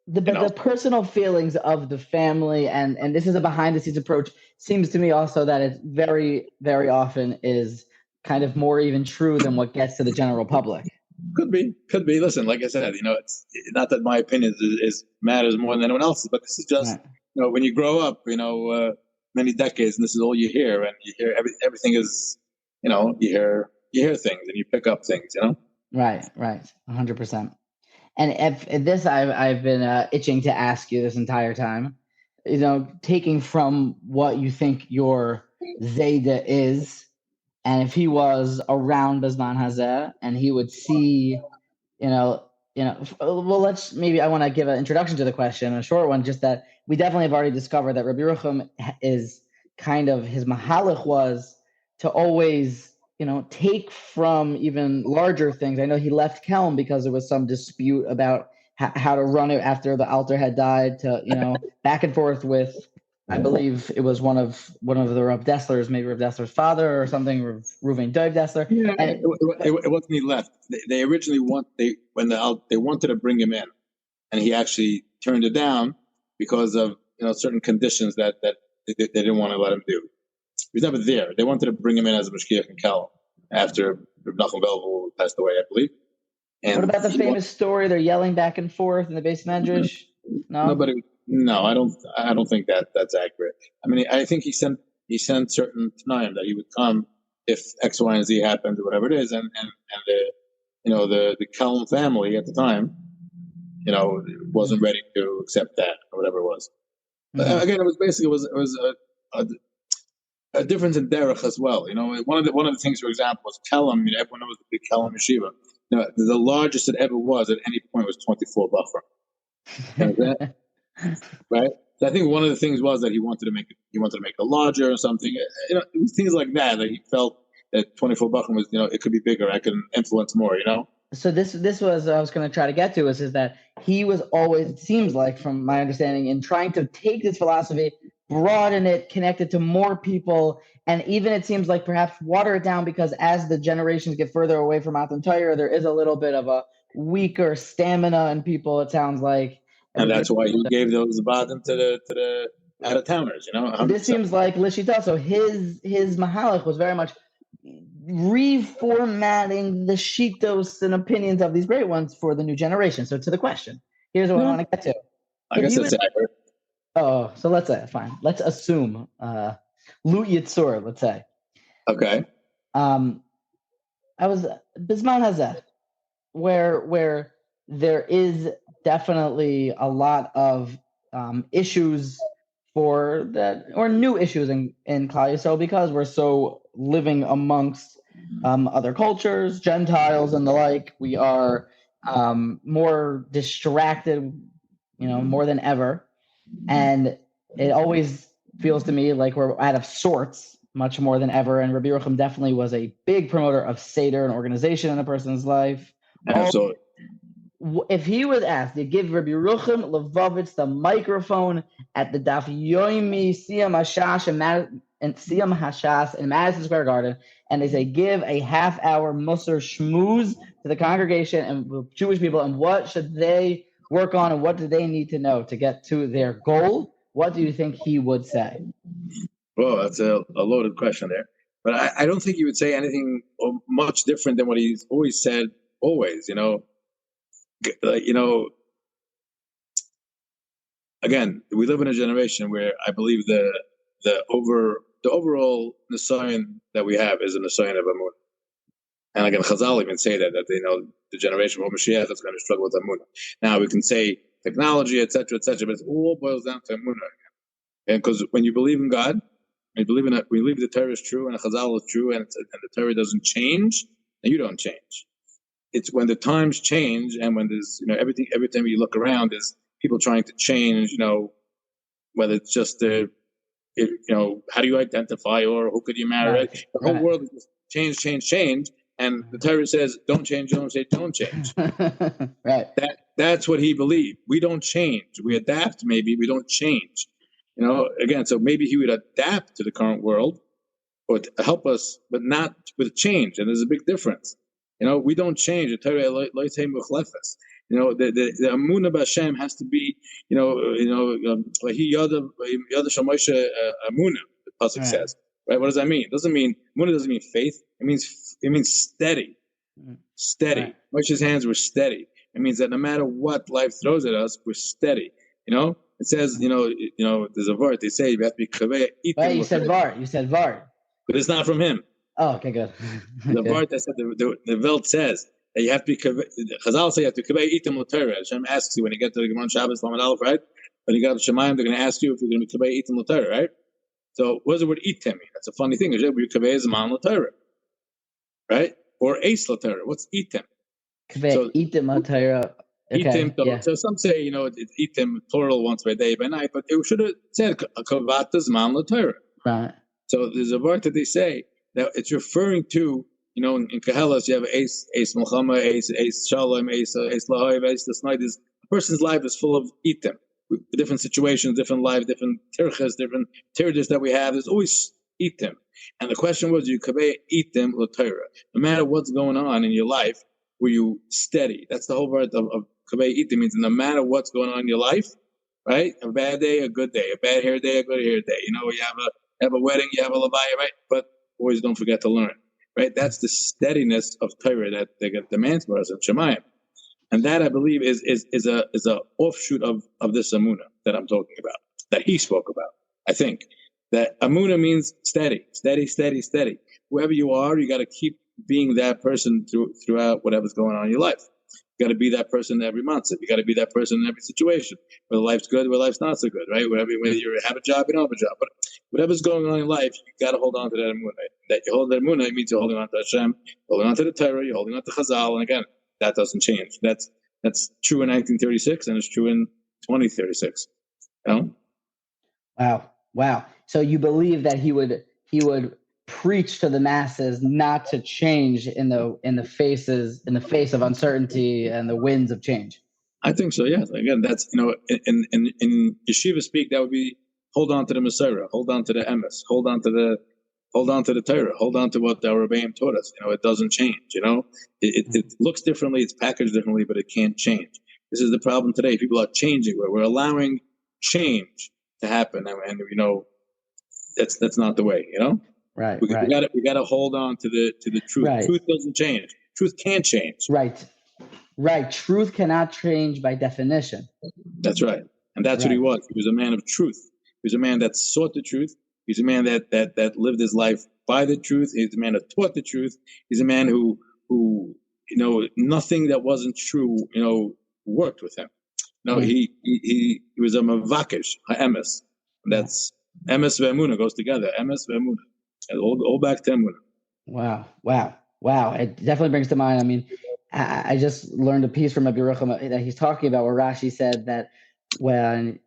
the personal feelings of the family, and this is a behind the scenes approach. Seems to me also that it very, very often is kind of more even true than what gets to the general public. Could be. Listen, like I said, it's not that my opinion is matters more than anyone else's, but this is just when you grow up, many decades, and this is all you hear, and you hear everything is, you hear things and you pick up things, Right, 100%. And if this, I've been itching to ask you this entire time, taking from what you think your Zayda is, and if he was around Bezman Hazeh and he would see, well, I want to give an introduction to the question, a short one, just that we definitely have already discovered that Rabbi Yeruchom is kind of, his mahalach was to always, take from even larger things. I know he left Kelm because there was some dispute about how to run it after the Alter had died, to, back and forth with, I believe it was one of the Rav Dessler's, maybe Rav Dessler's father or something, Reuven Dov Dessler. Yeah, it wasn't he left. They originally they wanted to bring him in, and he actually turned it down because of certain conditions that they didn't want to let him do. He was never there. They wanted to bring him in as a Mashgiach in Kel after Rav Nachum Belvel passed away, I believe. And what about the famous story? They're yelling back and forth in the base medrash. No, I don't think that's accurate. I mean, I think he sent certain Tanaim that he would come if X, Y, and Z happened or whatever it is, and the Kelm family at the time, wasn't ready to accept that or whatever it was. But again, it was a difference in derech as well. One of the things, for example, was Kelm. Everyone knows the big Kelm yeshiva. The largest it ever was at any point was 24 buffer. Right. So I think one of the things was that he wanted to make it larger or something. It was things like that he felt that 24 buffer was, it could be bigger. I can influence more. So this was I was going to try to get to is that he was always, it seems like from my understanding, in trying to take this philosophy, broaden it, connect it to more people, and even it seems like perhaps water it down, because as the generations get further away from Matan Torah, there is a little bit of a weaker stamina in people, it sounds like. And that's why he gave those batim to the out of towners, This seems like Lishita. So his mahalach was very much reformatting the shitos and opinions of these great ones for the new generation. So to the question, here's what I want to get to. I guess that's accurate. Oh, so let's say, fine. Let's assume Lut Yitzur, let's say. Okay. I was Bisman Hazeh, where there is definitely a lot of issues for that, or new issues in Klal Yisrael, because we're so living amongst other cultures, Gentiles and the like. We are more distracted, more than ever. And it always feels to me like we're out of sorts much more than ever. And Rabbi Yeruchom definitely was a big promoter of Seder and organization in a person's life. Absolutely. If he was asked to give Rav Yeruchom Levovitz the microphone at the Daf Yomi Siyam Hashas in Madison Square Garden, and they say, give a half-hour Mussur shmooze to the congregation and Jewish people, and what should they work on and what do they need to know to get to their goal, what do you think he would say? Well, that's a loaded question there. But I don't think he would say anything much different than what he's always said, always, again, we live in a generation where I believe the overall Nisayan that we have is a Nisayan of Emuna. And again, Chazal even say that the generation of Mashgiach is going to struggle with Emuna. Now we can say technology, etc., but it all boils down to Emuna again. And because when you believe in God, we believe the Torah is true and the Chazal is true, and the Torah doesn't change, and you don't change. It's when the times change, and when there's every time you look around, there's people trying to change. Whether it's just how do you identify, or who could you marry? Right. The whole world is just change. And the Torah says, don't change, don't change. Right. That's what he believed. We don't change. We adapt, maybe. We don't change. Again, so maybe he would adapt to the current world or to help us, but not with change. And there's a big difference. We don't change. The Torah, the Emuna b'Hashem has to be, Emuna, the pasuk says. Right? What does that mean? It doesn't mean Emuna doesn't mean faith. It means steady. Steady. Right. Moshe's hands were steady. It means that no matter what life throws at us, we're steady. It says, there's a word they say you have to be kaveh. Right, you said var. But it's not from him. Oh, okay, good. The word that said the Welt says that you have to be Chazal say you have to kaveh itim l'Torah. Hashem asks you when you get to the Gemara Shabbos Lamed Aleph, right? When you get to Shemayim, they're going to ask you if you're going to be kaveh itim l'Torah, right? So what does the word itim mean? That's a funny thing. We kaveh zman l'Torah, right? Or ace l'Torah. What's itim? Kaveh itim l'Torah. Okay, so some say, it's itim plural once by day, by night, but it should have said kavata zman l'Torah. Right. So there's a word that they say that it's referring to, in Kahelas, you have ace Melchama, ace Shalom, ace Lahav, ace L'snai. A person's life is full of itim, different situations, different life, different tirchas, different tirdas that we have. There's always itim. And the question was, you kaveh itim l'Torah. No matter what's going on in your life, were you steady? That's the whole word of kaveh itim, means no matter what's going on in your life, right? A bad day, a good day. A bad hair day, a good hair day. You have a wedding, you have a levaya, right? But always don't forget to learn, right? That's the steadiness of Torah that they get demands for us in Shemayim. And that, I believe, is a offshoot of this Emuna that I'm talking about, that he spoke about. I think that Emuna means steady. Whoever you are, you got to keep being that person throughout whatever's going on in your life. You got to be that person every month. You got to be that person in every situation. Whether life's good, whether life's not so good, right? Whether you have a job, you don't have a job. But whatever's going on in life, you got to hold on to that Emuna. That you hold that Emuna, it means you're holding on to Hashem, holding on to the Torah, you're holding on to Chazal. And again, that doesn't change. That's true in 1936, and it's true in 2036. Wow. So you believe that he would preach to the masses not to change in the face of uncertainty and the winds of change. I think so. Yes. Again, that's in yeshiva speak, that would be hold on to the Messiah, hold on to the emes, hold on to the Torah, hold on to what our Rebbeim taught us. It doesn't change. It looks differently, it's packaged differently, but it can't change. This is the problem today. People are changing. We're allowing change to happen, and that's not the way. Right. We got to hold on to the truth. Right. Truth doesn't change. Truth can't change. Right. Truth cannot change by definition. That's right. And that's what he was. He was a man of truth. He was a man that sought the truth. He's a man that lived his life by the truth. He's a man that taught the truth. He's a man who nothing that wasn't true, worked with him. He was a mavakish, a emes. That's emes ve'emuna goes together. Emes ve'emuna. All back to Emuna. Wow. It definitely brings to mind. I mean, I just learned a piece from Rav Yeruchom that he's talking about where Rashi said that even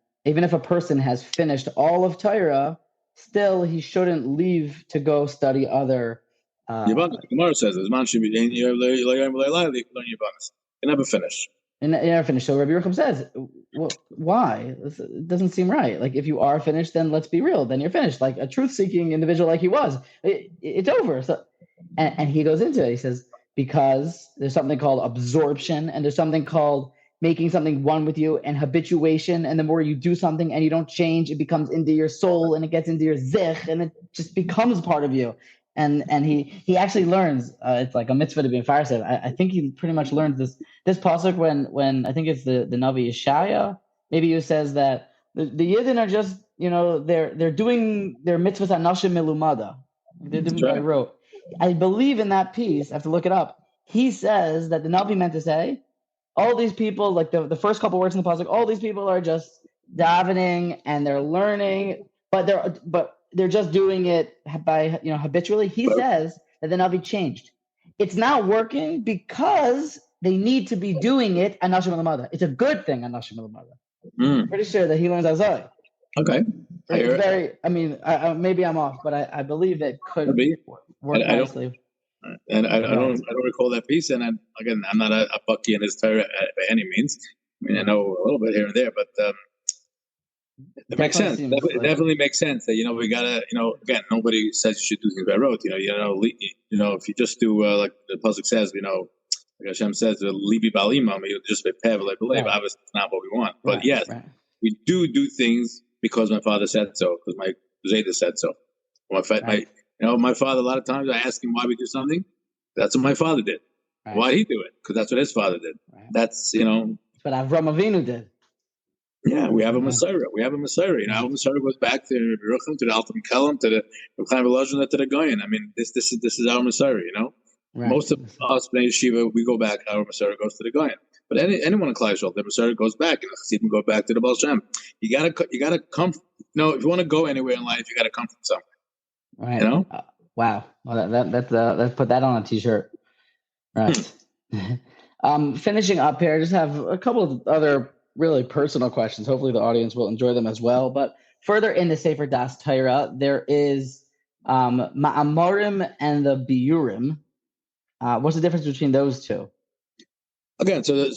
if a person has finished all of Torah, still he shouldn't leave to go study other. Gemara says this. Man should be you never finish. And you never finish. So Rav Yeruchom says, well, why? It doesn't seem right. Like, if you are finished, then let's be real. Then you're finished. Like a truth-seeking individual like he was. It's over. So, and he goes into it. He says, because there's something called absorption, and there's something called making something one with you, and habituation. And the more you do something and you don't change, it becomes into your soul, and it gets into your zich, and it just becomes part of you. And he actually learns. It's like a mitzvah to be a fire said. I think he pretty much learns this pasuk when I think it's the Navi Yeshaya. Maybe he says that the Yidden are just they're doing their mitzvahs anashim milumada. They're doing what I wrote. I believe in that piece. I have to look it up. He says that the Navi meant to say, all these people, like the first couple words in the pasuk, all these people are just davening and they're learning, but they're just doing it by habitually. He says that the Navi changed. It's not working because they need to be doing it anashim milumada. It's a good thing anashim milumada. Pretty sure that he learns Azai. Okay. It's very. I mean, maybe I'm off, but I believe it could work nicely. I don't recall that piece, and I'm not a bucky in his Torah by any means. I mean, I know a little bit here and there, but it makes sense. It definitely makes sense that we gotta again, nobody says you should do things by rote. If you just do like the pasuk says, like Hashem says, "Libi balimam," you just be pevel. Obviously, it's not what we want, but yes, we do things because my father said so, because my Zayda said so. My father, a lot of times I ask him why we do something. That's what my father did. Right. Why he do it? Because that's what his father did. Right. That's But Avram Avinu did. Yeah, we have a Messiah. Our Messiah goes back to Yerucham, to the Altam Kelim, to the Chochmah-U'Mussur, to the Goyen. I mean, this is our Messiah. Right. Most of us, Bnei Yeshiva, we go back. Our Messiah goes to the Goyen. But anyone in Klal Yisrael, the Messiah goes back, and the Chassidim go back to the Baal Shem. You gotta come. If you want to go anywhere in life, you gotta come from somewhere. Right. Wow. Well, let's put that on a t-shirt. Right. Finishing up here, I just have a couple of other really personal questions. Hopefully the audience will enjoy them as well. But further in the Sefer Daas Torah, there is Ma'amorim and the Biurim. What's the difference between those two? Again, so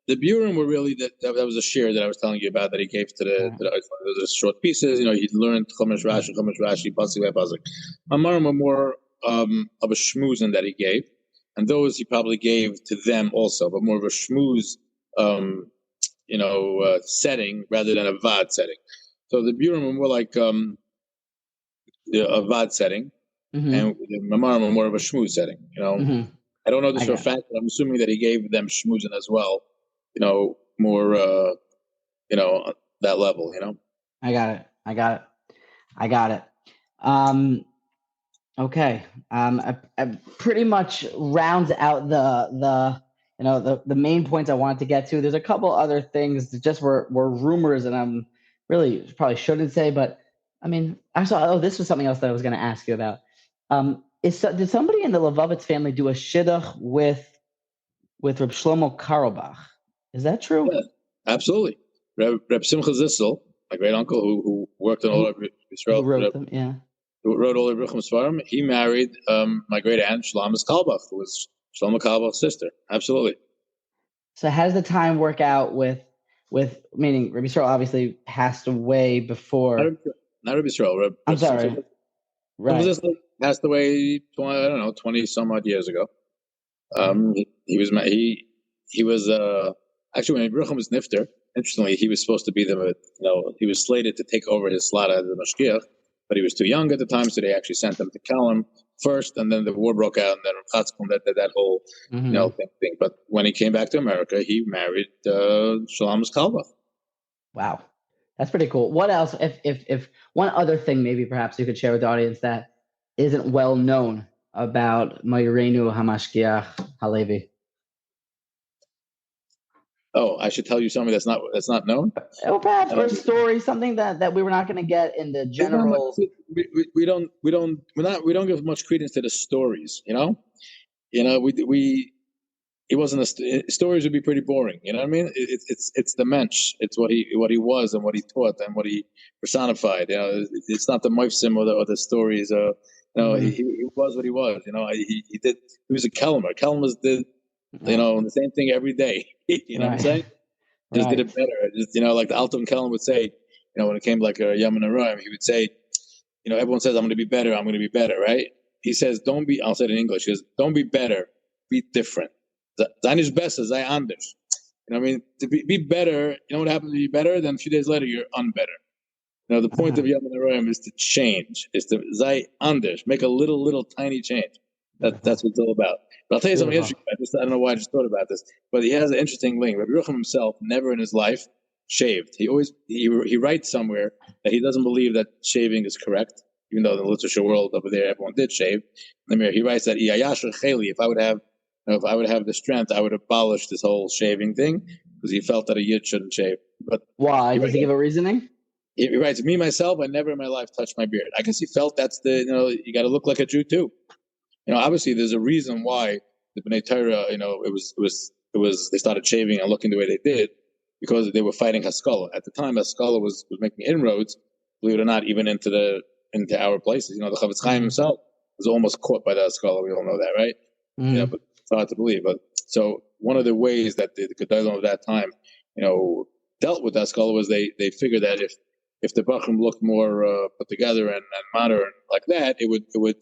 the Biurim were really that was a shir that I was telling you about that he gave to the short pieces. He learned Chumash Rashi, pasuk by pasuk. Ma'amorim were more of a shmuzin that he gave, and those he probably gave to them also, but more of a shmuz, setting rather than a vad setting. So the Biurim were more like a vad setting, and the Ma'amorim were more of a shmuz setting. I don't know this for a fact, but I'm assuming that he gave them shmuzin as well. More that level. I got it. Okay. I pretty much rounds out the main points I wanted to get to. There's a couple other things that just were rumors, and I'm really probably shouldn't say, but I mean, I saw. This was something else that I was going to ask you about. Did somebody in the Levovitz family do a shidduch with Reb Shlomo Carlebach? Is that true? Yeah, absolutely. Reb Simcha Zissel, my great uncle, who worked on all of Yisrael, who wrote all of Yerucham Svarim, he married my great aunt Shlomo Carlebach, who was Shlomo Carlebach's sister. Absolutely. So how does the time work out with meaning Reb Yisroel obviously passed away before? Not Reb Yisroel. I'm sorry. Right. Zissel passed away 20 some odd years ago. He was actually when Yerucham was nifter. Interestingly, he was supposed to be he was slated to take over his slot as the Mashgiach, but he was too young at the time, so they actually sent him to kill him first, and then the war broke out, and then Chatzkel, that whole thing. But when he came back to America, he married Shalom's Kalba. Wow, that's pretty cool. What else? If one other thing, maybe perhaps you could share with the audience that isn't well known about Ma'irenu HaMashgiach Halevi. Oh, I should tell you something that's not known. Or perhaps or a story, something that we were not going to get in the general. We don't give much credence to the stories. He wasn't stories would be pretty boring. You know what I mean? It's the mensch. It's what he was and what he taught and what he personified. It's not the moifsim or the stories. He was what he was. He was a kelmer. Kelmers did. The same thing every day. You know what I'm saying? Just did it better. Just like the Alton Kelm would say. When it came like a Yom and a Roim, he would say, everyone says I'm going to be better. I'm going to be better, right? He says, don't be. I'll say it in English. He says, don't be better. Be different. Sein ist besser, sei anders. I mean? To be better. You know what happens to be better? Then a few days later, you're unbetter. The point of Yom and a Roim is to change. Is to sei anders. Make a little tiny change. That's what it's all about. But I'll tell you something interesting. I don't know why I just thought about this, but he has an interesting link. Rav Yeruchom himself never in his life shaved. He writes somewhere that he doesn't believe that shaving is correct, even though in the literature world over there everyone did shave. He writes that if I would have the strength, I would abolish this whole shaving thing because he felt that a yid shouldn't shave. But why? Does he give a reasoning? He writes, me myself, I never in my life touched my beard. I guess he felt that's you got to look like a Jew too. Obviously, there's a reason why the Bnei Torah, they started shaving and looking the way they did because they were fighting Haskalah. At the time, Haskalah was making inroads, believe it or not, even into our places. The Chavetz Chaim himself was almost caught by the Haskalah. We all know that, right? Mm-hmm. But it's hard to believe. But so one of the ways that the Gedolim of that time, dealt with Haskalah was they figured that if the Bachrim looked more put together and modern like that, it would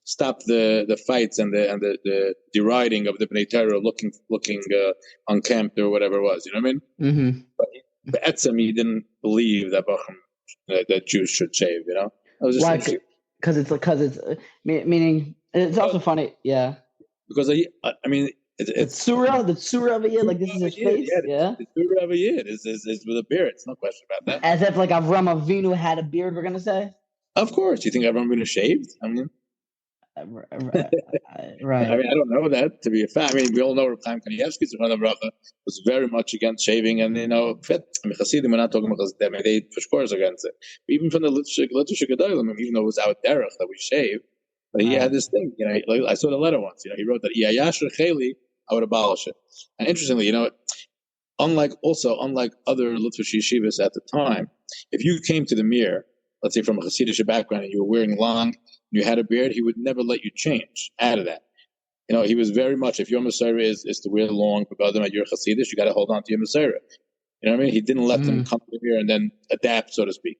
stop the fights and the deriding of the Bnei Torah looking unkempt or whatever it was. You know what I mean? Mm-hmm. But Etzem, he didn't believe that that Jews should shave. Why? Because it's meaning it's also funny. Yeah. Because it's Surah, the Surah of a Yid, like this is his face. Yeah. The Surah of a Yid is with a beard. It's no question about that. As if like Avram Avinu had a beard. We're gonna say. Of course, you think Avram Avinu shaved? Right. I don't know that to be a fact. We all know Reb Chaim Kanievsky was very much against shaving, and Chassidim we're not talking about because they push course against it. But even from the literature Gedolim, even though it was our derech that we shave, but he had this thing. I saw the letter once. He wrote that Iyayasher Cheli, I would abolish it. And interestingly, unlike other literature yeshivas at the time, if you came to the mirror, let's say from a Hasidic background, and you were wearing long, you had a beard, he would never let you change out of that. He was very much, if your Messiah is to wear long, but you're Hasidic, you got to hold on to your Messiah. You know what I mean? He didn't let them come to here and then adapt, so to speak.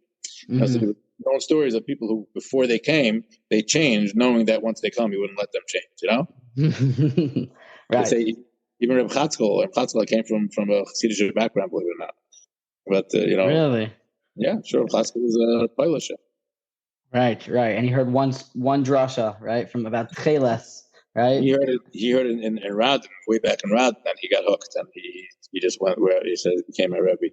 So there were known stories of people who, before they came, they changed, knowing that once they come, he wouldn't let them change. Right. Say, even Reb Chatzkel came from a Hasidic background, believe it or not. But really, yeah, sure. Reb Chatzkel was a Polish. Right, and he heard one drasha, right, from about Tcheles, right? He heard it in Radin, way back in Radin, and he got hooked, and he just went where he said it became a Rebbe,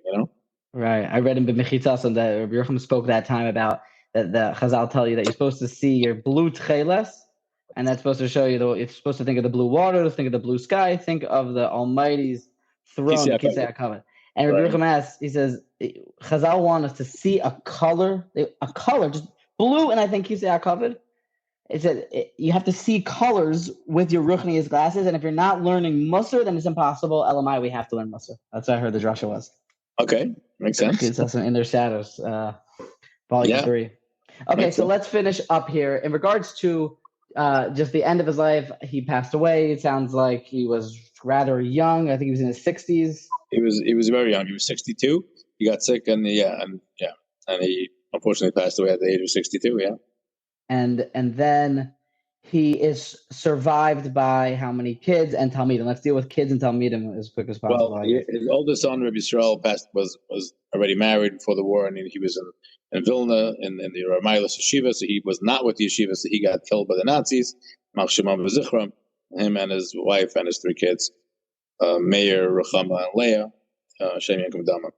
Right. I read in B'Mechitzas that Rav Yeruchom spoke that time about that the Chazal tell you that you're supposed to see your blue Tcheles, and that's supposed to show you you're supposed to think of the blue water, think of the blue sky, think of the Almighty's throne, the Kisei HaKavod. And Rav Yeruchom asks, he says, Chazal want us to see a color, just blue, and I think Kisei HaKavod. It said you have to see colors with your Ruchnius glasses, and if you're not learning Mussur, then it's impossible. Elamai, we have to learn Mussur. That's what I heard the drasha was. Okay, makes sense. It's also in their shadows, volume 3. Okay, so let's finish up here. In regards to just the end of his life, he passed away. It sounds like he was rather young. I think he was in his 60s. He was very young. He was 62. He got sick, and he unfortunately passed away at the age of 62. Yeah. And then he is survived by how many kids and Talmidim? Let's deal with kids and Talmidim as quick as possible. Well, his oldest son, Rav Yisroel, was already married before the war, and he was in Vilna in the Ramaylas yeshiva, so he was not with the yeshiva, so he got killed by the Nazis. Him and his wife and his 3 kids, Meir, Ruchama, and Leah, Shem Yankum Dama.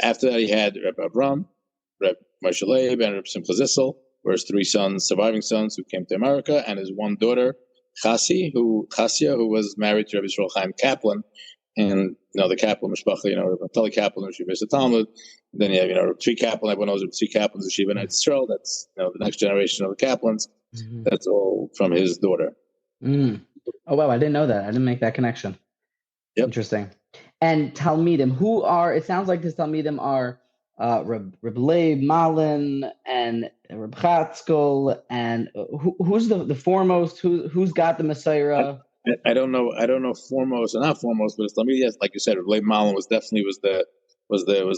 After that, he had Reb Avram, Reb Moshe Leib, and Reb Simcha Zissel, were his 3 surviving sons who came to America, and his 1 daughter, Chasia, who was married to Rabbi Yisrael Chaim Kaplan, and the Kaplan Mashgiach, Tali Kaplan, Yeshiva Talmud. Then you have 3 Kaplan. Everyone knows 3 Kaplans, Yeshiva Yisrael. That's the next generation of the Kaplans. Mm-hmm. That's all from his daughter. Mm. Oh wow, I didn't know that. I didn't make that connection. Yep. Interesting. And Talmidim, it sounds like these Talmidim are Reb Leib, Malin, and Reb Chatzkel, and who's the foremost? Who's got the Messiah? I don't know foremost or not foremost, but it's Talmid. Yes, like you said, Reb Leib Malin was the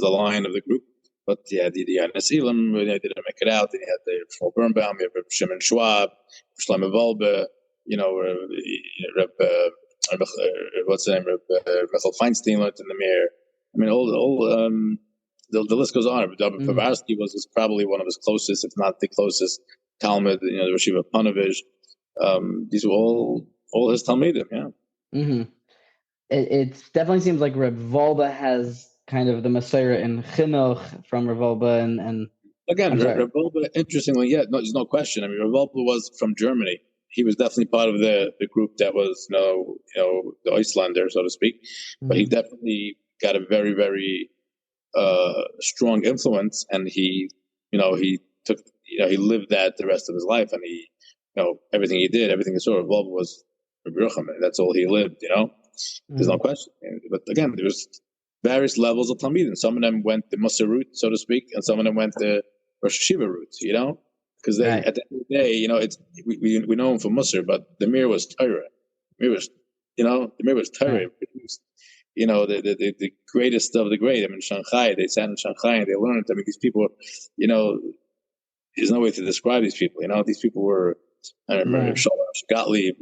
lion of the group. But yeah, the Nesilim, they didn't make it out. Then you had the Shmuel Birnbaum, you have Reb Shimon Schwab, Shlomo Wolbe, what's the name? Michael Feinstein learned in the Mir. I mean, all the list goes on. David Povarsky was probably one of his closest, if not the closest, Talmud. The Rashiva Panovich. These were all his Talmidim. Yeah. Mm-hmm. It definitely seems like Reb Wolbe has kind of the Messiah in Chinuch from Reb Wolbe and again, Reb Wolbe. Interestingly, there's no question. I mean, Reb Wolbe was from Germany. He was definitely part of the group that was, the Icelander, so to speak. Mm-hmm. But he definitely got a very, very strong influence, and he took, he lived that the rest of his life, and he, everything he did, everything he saw, Wolbe was Rav Yeruchom. That's all he lived. There's no question. But again, there was various levels of Talmidim. Some of them went the Mussar route, so to speak, and some of them went the Rosh Hashiva route. Because at the end of the day, we know him from Mussar, but the Mir was Torah. The Mir was Torah. The greatest of the great. I mean, Shanghai, they sat in Shanghai and they learned. I mean, these people, there's no way to describe these people. These people were, I remember, Gottlieb,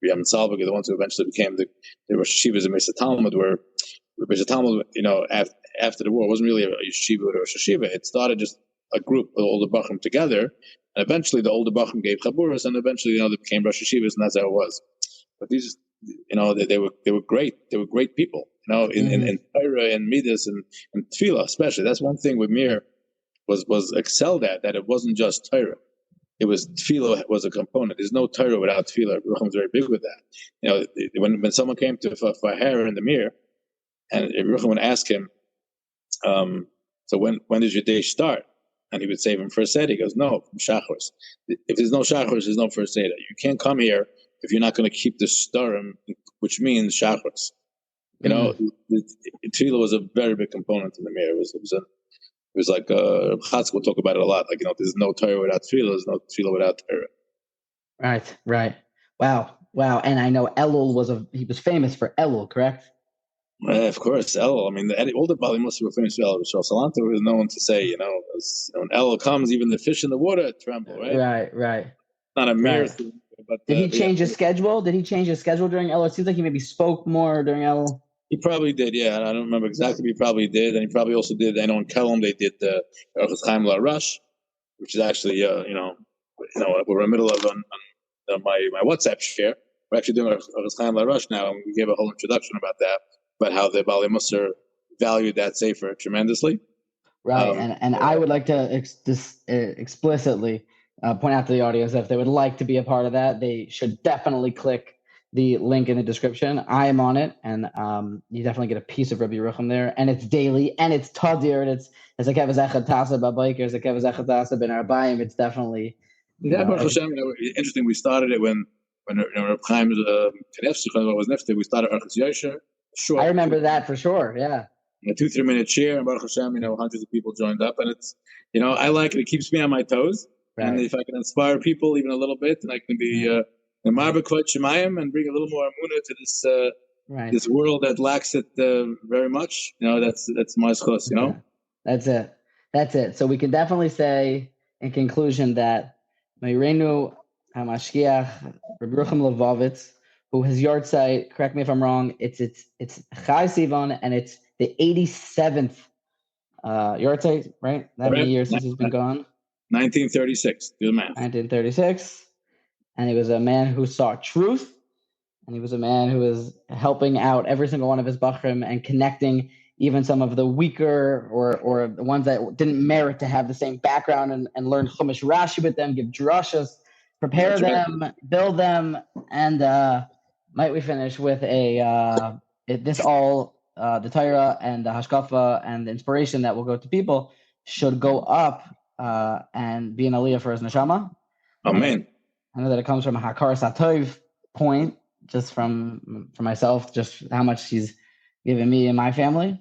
Yam Salvig, the ones who eventually became the Rosh Hashivas and Mesa Talmud, where Mesa Talmud, after the war, it wasn't really a yeshiva or a Rosh Hashiva. It started just a group of older Bachim together, and eventually the older Bachim gave Chaburas, and eventually, they became Rosh Hashivas, and that's how it was. But these, they were great. They were great people, in Torah and Midas and Tefillah, especially. That's one thing with Mir was excelled at, that it wasn't just Torah. It was Tefillah was a component. There's no Torah without Tefillah. Yeruchom was very big with that. When someone came for hair in the Mir, and Yeruchom would ask him, so when does your day start? And he would say from first Seder. He goes, no, from Shachos. If there's no Shachos, there's no first Seder. You can't come here if you're not going to keep the Starim, which means Shachos. Tefillah was a very big component in the Mir. It was like Chatz will talk about it a lot. Like, there's no Torah without Tefillah. There's no Tefillah without Torah. Right. Wow. And I know Elul he was famous for Elul, correct? Of course, Elul. I mean, all the Bali Mussar were famous for Elul. Salanta was known to say, when Elul comes, even the fish in the water tremble, right? Right. Not a mere thing. But, did he change his schedule? Did he change his schedule during Elul? It seems like he maybe spoke more during Elul. He probably did, yeah. I don't remember exactly, but he probably did. And he probably also did, I know in Kelm they did the Chochmah-U'Mussur Rush, which is actually, we're in the middle of on my WhatsApp share. We're actually doing Chochmah-U'Mussur Rush now, and we gave a whole introduction about that, about how the Bali Mussar valued that sefer tremendously. Right, and I would like to explicitly point out to the audience that if they would like to be a part of that, they should definitely click the link in the description. I am on it, and you definitely get a piece of Rabbi Yeruchom there, and it's daily, and it's tadir, and it's a kevazechat tasa b'biker, it's a kevazechat tasa ben arbayim. It's definitely interesting. We started it when Reb Chaim was nefti. We started Archas Yosher. Sure, I remember that for sure. Yeah, a 2-3 minute share, and Baruch Hashem, hundreds of people joined up, and it's I like it. It keeps me on my toes, and if I can inspire people even a little bit, and I can be and bring a little more Emuna to this this world that lacks it very much. That's my schos, That's it. So we can definitely say in conclusion that Meirenu Mashgiach, Rav Yeruchom Levovitz, who his yahrzeit, correct me if I'm wrong, it's Chai Sivan, and it's the 87th yahrzeit, right? That many years since he's been gone? 1936. Do the math. 1936. And he was a man who saw truth, and he was a man who was helping out every single one of his bachrim and connecting even some of the weaker or the ones that didn't merit to have the same background and learn Chumash Rashi with them, give drashas, prepare them, build them, and might we finish with the Torah and the Hashkafa and the inspiration that will go to people should go up and be an aliyah for his neshama. Amen. I know that it comes from a Hakar Satov point, just for myself, just how much he's given me and my family.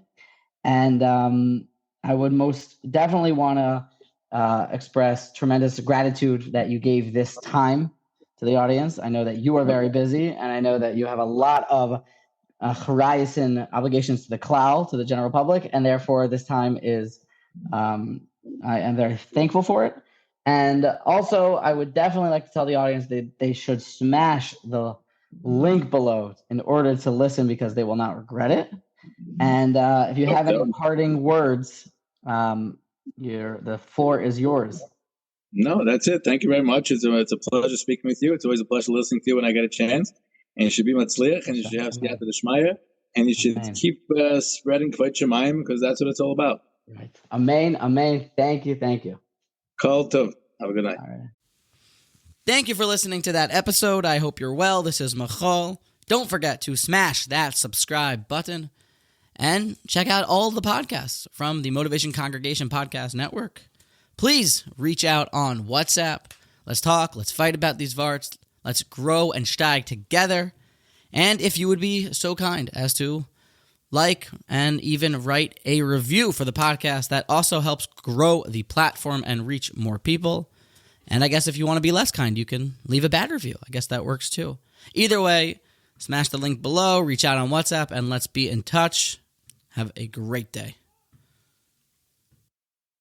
And I would most definitely want to express tremendous gratitude that you gave this time to the audience. I know that you are very busy, and I know that you have a lot of charayis and obligations to the klal, to the general public, and therefore this time is, I am very thankful for it. And also, I would definitely like to tell the audience that they should smash the link below in order to listen, because they will not regret it. And if you have any parting words, the floor is yours. No, that's it. Thank you very much. It's a pleasure speaking with you. It's always a pleasure listening to you when I get a chance. And you should be matzliach, and you should have siyata d'shmaya, and you should keep spreading kvod shemayim, because that's what it's all about. Right. Amen. Amen. Thank you. Thank you. Kol tov. Have a good night. All right. Thank you for listening to that episode. I hope you're well. This is Michal. Don't forget to smash that subscribe button and check out all the podcasts from the Motivation Congregation Podcast Network. Please reach out on WhatsApp. Let's talk. Let's fight about these varts. Let's grow and steig together. And if you would be so kind as to like and even write a review for the podcast, that also helps grow the platform and reach more people. And I guess if you want to be less kind, you can leave a bad review. I guess that works too. Either way, smash the link below, reach out on WhatsApp, and let's be in touch. Have a great day.